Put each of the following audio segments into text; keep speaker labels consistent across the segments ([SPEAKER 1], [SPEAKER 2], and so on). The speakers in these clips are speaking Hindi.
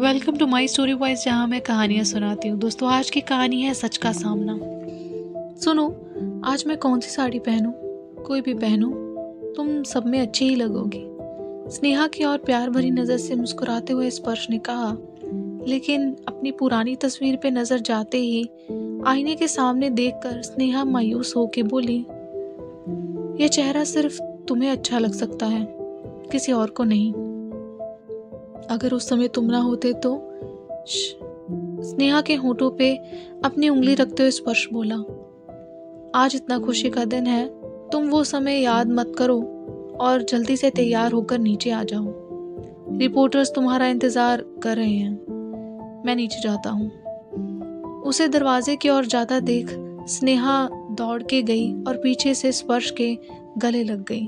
[SPEAKER 1] Welcome to my story voice, जहाँ मैं कहानियाँ सुनाती हूँ। दोस्तों, आज की कहानी है सच का सामना। सुनो, आज मैं कौन सी साड़ी पहनूं? कोई भी पहनूं, तुम सब में अच्छी ही लगोगी। स्नेहा की और प्यार भरी नज़र से मुस्कुराते हुए स्पर्श ने कहा, लेकिन अपनी पुरानी तस्वीर पे नज़र जाते ही आईने के सामने देखकर स्नेहा मायूस होके बोली, यह चेहरा सिर्फ तुम्हें अच्छा लग सकता है, किसी और को नहीं। अगर उस समय तुम ना होते तो। स्नेहा के होठों पे अपनी उंगली रखते हुए स्पर्श बोला, आज इतना खुशी का दिन है, तुम वो समय याद मत करो और जल्दी से तैयार होकर नीचे आ जाओ। रिपोर्टर्स तुम्हारा इंतजार कर रहे हैं, मैं नीचे जाता हूँ। उसे दरवाजे की ओर जाता देख स्नेहा दौड़ के गई और पीछे से स्पर्श के गले लग गई।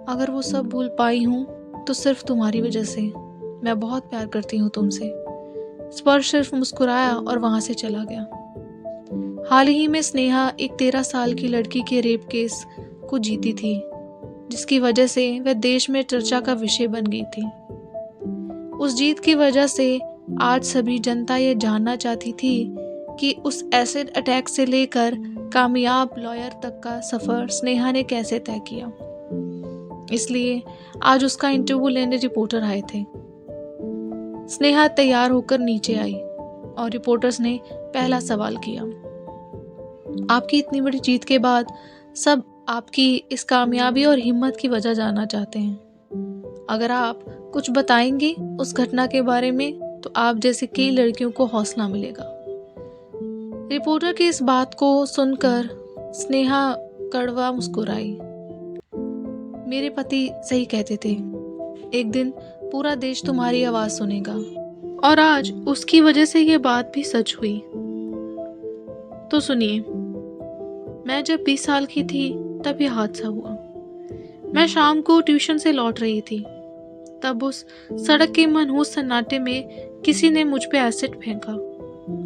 [SPEAKER 1] अगर वो सब भूल पाई हूँ तो सिर्फ तुम्हारी वजह से। मैं बहुत प्यार करती हूँ तुमसे। स्पर्श सिर्फ मुस्कुराया और वहां से चला गया। हाल ही में स्नेहा एक 13 साल की लड़की के रेप केस को जीती थी, जिसकी वजह से वह देश में चर्चा का विषय बन गई थी। उस जीत की वजह से आज सभी जनता ये जानना चाहती थी कि उस एसिड अटैक से लेकर कामयाब लॉयर तक का सफर स्नेहा ने कैसे तय किया। इसलिए आज उसका इंटरव्यू लेने रिपोर्टर आए थे। स्नेहा तैयार होकर नीचे आई और रिपोर्टर्स ने पहला सवाल किया, आपकी इतनी बड़ी जीत के बाद सब आपकी इस कामयाबी और हिम्मत की वजह जानना चाहते हैं। अगर आप कुछ बताएंगी उस घटना के बारे में तो आप जैसे कई लड़कियों को हौसला मिलेगा। रिपोर्टर की इस बात को सुनकर स्नेहा कड़वा मुस्कुराई। मेरे पति सही कहते थे, एक दिन पूरा देश तुम्हारी आवाज सुनेगा, और आज उसकी वजह से ये बात भी सच हुई। तो सुनिए, मैं जब 20 साल की थी तब यह हादसा हुआ। मैं शाम को ट्यूशन से लौट रही थी, तब उस सड़क के मनहूस सन्नाटे में किसी ने मुझ पे एसिड फेंका।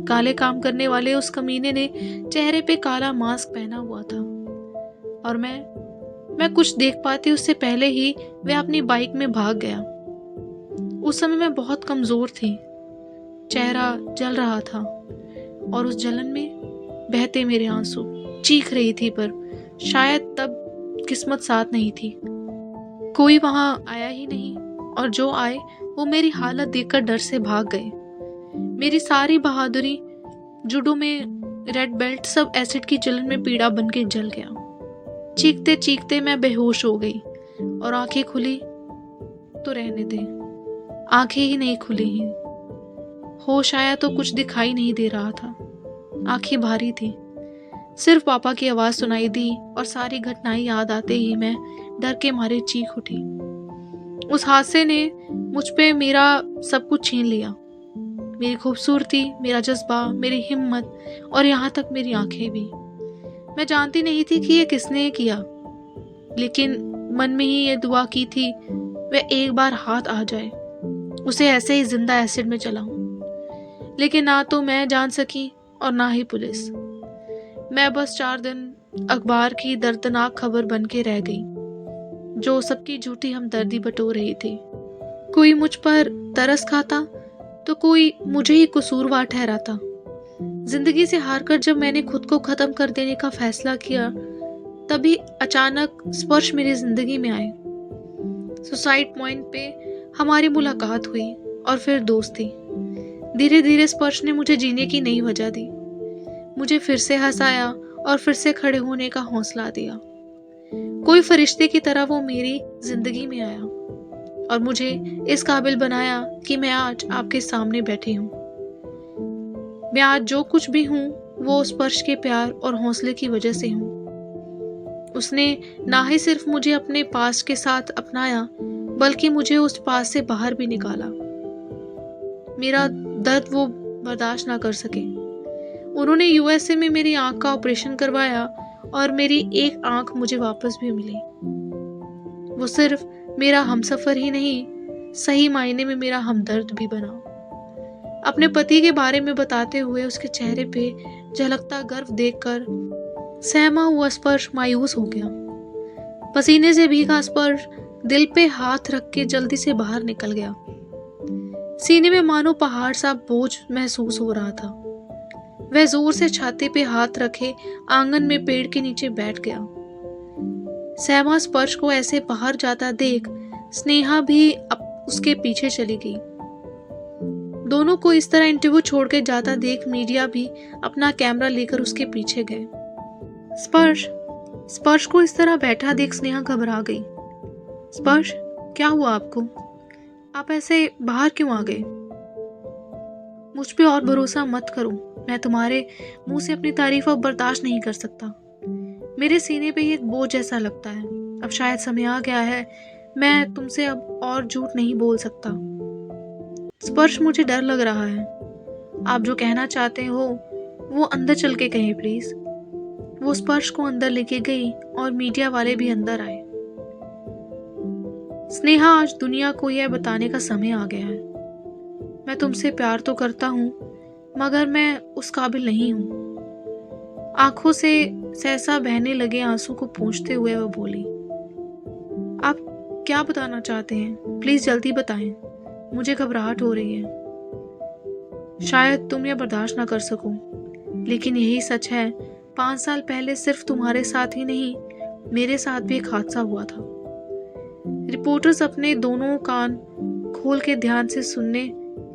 [SPEAKER 1] काले काम करने वाले उस कमीने ने चेहरे पे काला मास्क पहना हुआ था और मैं कुछ देख पाती उससे पहले ही वह अपनी बाइक में भाग गया। उस समय मैं बहुत कमजोर थी, चेहरा जल रहा था और उस जलन में बहते मेरे आंसू। चीख रही थी पर शायद तब किस्मत साथ नहीं थी। कोई वहां आया ही नहीं और जो आए वो मेरी हालत देखकर डर से भाग गए। मेरी सारी बहादुरी, जुडो में रेड बेल्ट, सब एसिड की जलन में पीड़ा बन के जल गया। चीखते चीखते मैं बेहोश हो गई और आंखें खुली तो रहने दे, आंखें ही नहीं खुली हैं। होश आया तो कुछ दिखाई नहीं दे रहा था, आंखें भारी थी। सिर्फ पापा की आवाज सुनाई दी और सारी घटनाएं याद आते ही मैं डर के मारे चीख उठी। उस हादसे ने मुझ पे मेरा सब कुछ छीन लिया, मेरी खूबसूरती, मेरा जज्बा, मेरी हिम्मत और यहाँ तक मेरी आंखें भी। मैं जानती नहीं थी कि ये किसने किया, लेकिन मन में ही ये दुआ की थी वह एक बार हाथ आ जाए, उसे ऐसे ही जिंदा एसिड में जलाऊं। लेकिन ना तो मैं जान सकी और ना ही पुलिस। मैं बस 4 दिन अखबार की दर्दनाक खबर बन के रह गई, जो सबकी झूठी हमदर्दी बटोर रही थी। कोई मुझ पर तरस खाता तो कोई मुझे ही कसूरवार ठहराता। जिंदगी से हारकर जब मैंने खुद को खत्म कर देने का फैसला किया, तभी अचानक स्पर्श मेरी जिंदगी में आए। सुसाइड पॉइंट पे हमारी मुलाकात हुई और फिर दोस्ती। धीरे धीरे स्पर्श ने मुझे जीने की नई वजह दी, मुझे फिर से हंसाया और फिर से खड़े होने का हौसला दिया। कोई फरिश्ते की तरह वो मेरी जिंदगी में आया और मुझे इस काबिल बनाया कि मैं आज आपके सामने बैठी हूँ। मैं आज जो कुछ भी हूँ वो स्पर्श के प्यार और हौसले की वजह से हूँ। उसने ना ही सिर्फ मुझे अपने पास के साथ अपनाया, बल्कि मुझे उस पास से बाहर भी निकाला। मेरा दर्द वो बर्दाश्त ना कर सके। उन्होंने यूएसए में मेरी आंख का ऑपरेशन करवाया और मेरी एक आंख मुझे वापस भी मिली। वो सिर्फ मेरा हमसफर ही नहीं, सही मायने में मेरा हमदर्द भी बना। अपने पति के बारे में बताते हुए उसके चेहरे पे झलकता गर्व देखकर सहमा हुआ स्पर्श मायूस हो गया। पसीने से भीगा स्पर्श दिल पे हाथ रख के जल्दी से बाहर निकल गया। सीने में मानो पहाड़ सा बोझ महसूस हो रहा था। वह जोर से छाती पे हाथ रखे आंगन में पेड़ के नीचे बैठ गया। सहमा स्पर्श को ऐसे बाहर जाता देख स्नेहा भी उसके पीछे चली गई। दोनों को इस तरह इंटरव्यू छोड़ के जाता देख मीडिया भी अपना कैमरा लेकर उसके पीछे गए। स्पर्श को इस तरह बैठा देख स्नेहा घबरा गई। स्पर्श, क्या हुआ आपको? आप ऐसे बाहर क्यों आ गए? मुझ पे और भरोसा मत करो, मैं तुम्हारे मुंह से अपनी तारीफ अब बर्दाश्त नहीं कर सकता। मेरे सीने पे ये एक बोझ जैसा लगता है। अब शायद समय आ गया है, मैं तुमसे अब और झूठ नहीं बोल सकता। स्पर्श, मुझे डर लग रहा है। आप जो कहना चाहते हो वो अंदर चल के कहें प्लीज। वो स्पर्श को अंदर लेके गई और मीडिया वाले भी अंदर आए। स्नेहा, आज दुनिया को यह बताने का समय आ गया है। मैं तुमसे प्यार तो करता हूँ, मगर मैं उस काबिल नहीं हूँ। आंखों से सहसा बहने लगे आंसू को पोंछते हुए वह बोली, आप क्या बताना चाहते हैं? प्लीज जल्दी बताएं, मुझे घबराहट हो रही है। शायद तुम यह बर्दाश्त ना कर सको, लेकिन यही सच है। 5 साल पहले सिर्फ तुम्हारे साथ ही नहीं, मेरे साथ भी एक हादसा हुआ था। रिपोर्टर्स अपने दोनों कान खोल के ध्यान से सुनने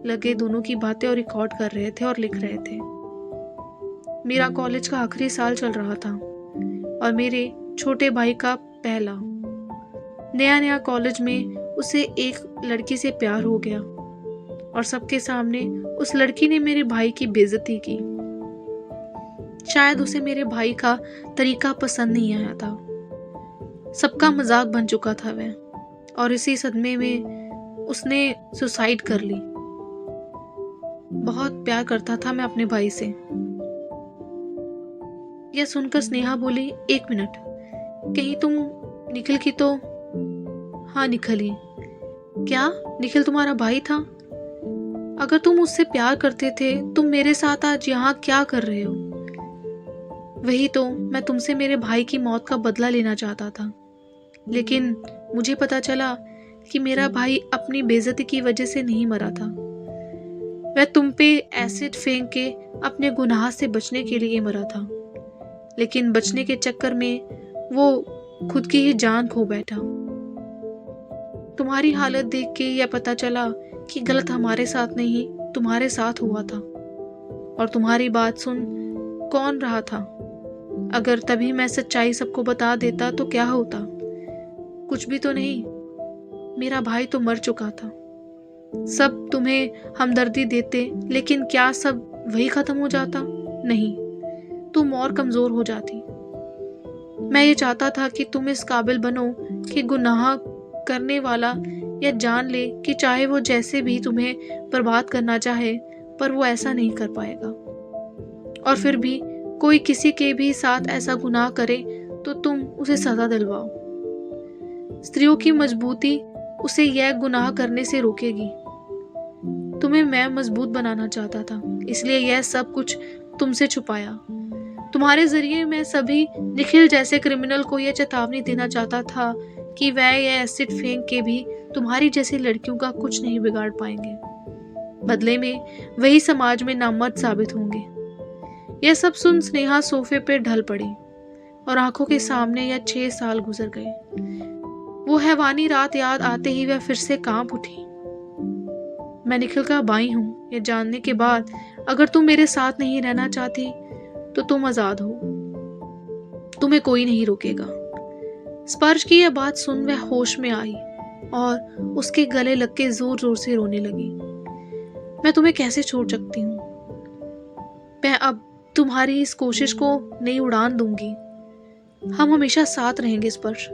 [SPEAKER 1] लगे दोनों की बातें और रिकॉर्ड कर रहे थे और लिख रहे थे। मेरा कॉलेज का आखिरी साल चल रहा था और मेरे छोटे भाई का पहला। नया कॉलेज में उसे एक लड़की से प्यार हो गया और सबके सामने उस लड़की ने मेरे भाई की बेइज्जती की। शायद उसे मेरे भाई का तरीका पसंद नहीं आया था। सबका मजाक बन चुका था वह, और इसी सदमे में उसने सुसाइड कर ली। बहुत प्यार करता था मैं अपने भाई से। यह सुनकर स्नेहा बोली, 1 मिनट, कहीं तुम निखिल की तो? हाँ, निखिल ही। क्या निखिल तुम्हारा भाई था? अगर तुम उससे प्यार करते थे, तुम मेरे साथ आज यहाँ क्या कर रहे हो? वही तो, मैं तुमसे मेरे भाई की मौत का बदला लेना चाहता था, लेकिन मुझे पता चला कि मेरा भाई अपनी बेइज्जती की वजह से नहीं मरा था। वह तुम पे एसिड फेंक के अपने गुनाह से बचने के लिए मरा था, लेकिन बचने के चक्कर में वो खुद की ही जान खो बैठा। तुम्हारी हालत देख के यह पता चला कि गलत हमारे साथ नहीं, तुम्हारे साथ हुआ था। और तुम्हारी बात सुन कौन रहा था? अगर तभी मैं सच्चाई सबको बता देता तो क्या होता? कुछ भी तो नहीं। मेरा भाई तो मर चुका था। सब तुम्हें हमदर्दी देते, लेकिन क्या सब वही खत्म हो जाता? नहीं, तुम और कमजोर हो जाती। मैं ये चाहता था कि तुम इस काबिल बनो कि गुनाह करने वाला यह जान ले कि चाहे वो जैसे भी तुम्हें बर्बाद करना चाहे, पर वो ऐसा नहीं कर पाएगा। और फिर भी कोई किसी के भी साथ ऐसा गुनाह करे तो तुम उसे सजा दिलवाओ। स्त्रियों की मजबूती उसे यह गुनाह करने से रोकेगी। तुम्हें मैं मजबूत बनाना चाहता था, इसलिए यह सब कुछ तुमसे छुपाया। तुम्हारे जरिए मैं सभी निखिल जैसे क्रिमिनल को यह चेतावनी देना चाहता था कि वह यह एसिड फेंक के भी तुम्हारी जैसी लड़कियों का कुछ नहीं बिगाड़ पाएंगे। बदले में वही समाज में नामर्द साबित होंगे। यह सब सुन स्नेहा सोफे पे ढल पड़ी और आंखों के सामने यह 6 साल गुजर गए। वो हैवानी रात याद आते ही वह फिर से कांप उठी। मैं निखिल का भाई हूं, यह जानने के बाद अगर तुम मेरे साथ नहीं रहना चाहती तो तुम आजाद हो, तुम्हें कोई नहीं रोकेगा। स्पर्श की यह बात सुन वह होश में आई और उसके गले लग के जोर जोर से रोने लगी। मैं तुम्हें कैसे छोड़ सकती हूँ? मैं अब तुम्हारी इस कोशिश को नई उड़ान दूंगी। हम हमेशा साथ रहेंगे स्पर्श।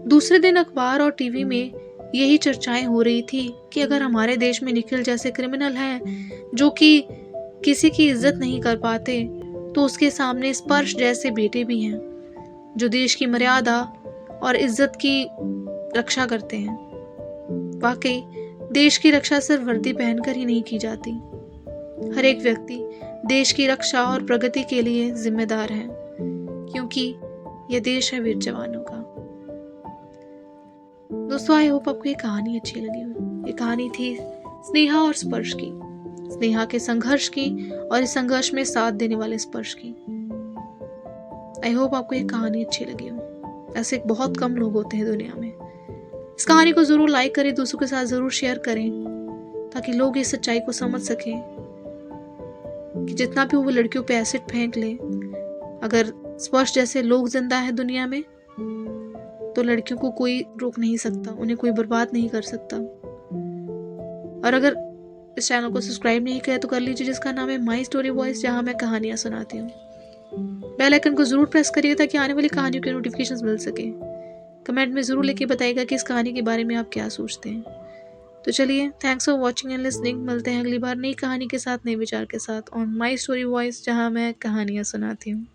[SPEAKER 1] दूसरे दिन अखबार और टीवी में यही चर्चाएं हो रही थी कि अगर हमारे देश में निखिल जैसे क्रिमिनल हैं जो कि किसी की इज्जत नहीं कर पाते, तो उसके सामने स्पर्श जैसे बेटे भी हैं जो देश की मर्यादा और इज्जत की रक्षा करते हैं। वाकई देश की रक्षा सिर्फ वर्दी पहनकर ही नहीं की जाती। हर एक व्यक्ति देश की रक्षा और प्रगति के लिए जिम्मेदार है, क्योंकि यह देश है वीर जवानों का। दोस्तों, आई होप आपको ये कहानी अच्छी लगी हो। ये कहानी थी स्नेहा और स्पर्श की, स्नेहा के संघर्ष की और इस संघर्ष में साथ देने वाले स्पर्श की। आई होप आपको ये कहानी अच्छी लगी हो। ऐसे बहुत कम लोग होते हैं दुनिया में। इस कहानी को ज़रूर लाइक करें, दूसरों के साथ ज़रूर शेयर करें, ताकि लोग इस सच्चाई को समझ सकें कि जितना भी वो लड़कियों पे एसिड फेंक ले, अगर स्पर्श जैसे लोग जिंदा है दुनिया में तो लड़कियों को कोई रोक नहीं सकता, उन्हें कोई बर्बाद नहीं कर सकता। और अगर इस चैनल को सब्सक्राइब नहीं किया तो कर लीजिए, जिसका नाम है माई स्टोरी वॉइस, जहां मैं कहानियां सुनाती हूँ। बेल आइकन को जरूर प्रेस करिए ताकि आने वाली कहानियों के नोटिफिकेशंस मिल सके। कमेंट में जरूर लिख के बताइएगा कि इस कहानी के बारे में आप क्या सोचते हैं। तो चलिए, thanks for watching and listening. मिलते हैं अगली बार नई कहानी के साथ, नए विचार के साथ ऑन माई स्टोरी वॉइस, जहाँ मैं कहानियाँ सुनाती हूँ।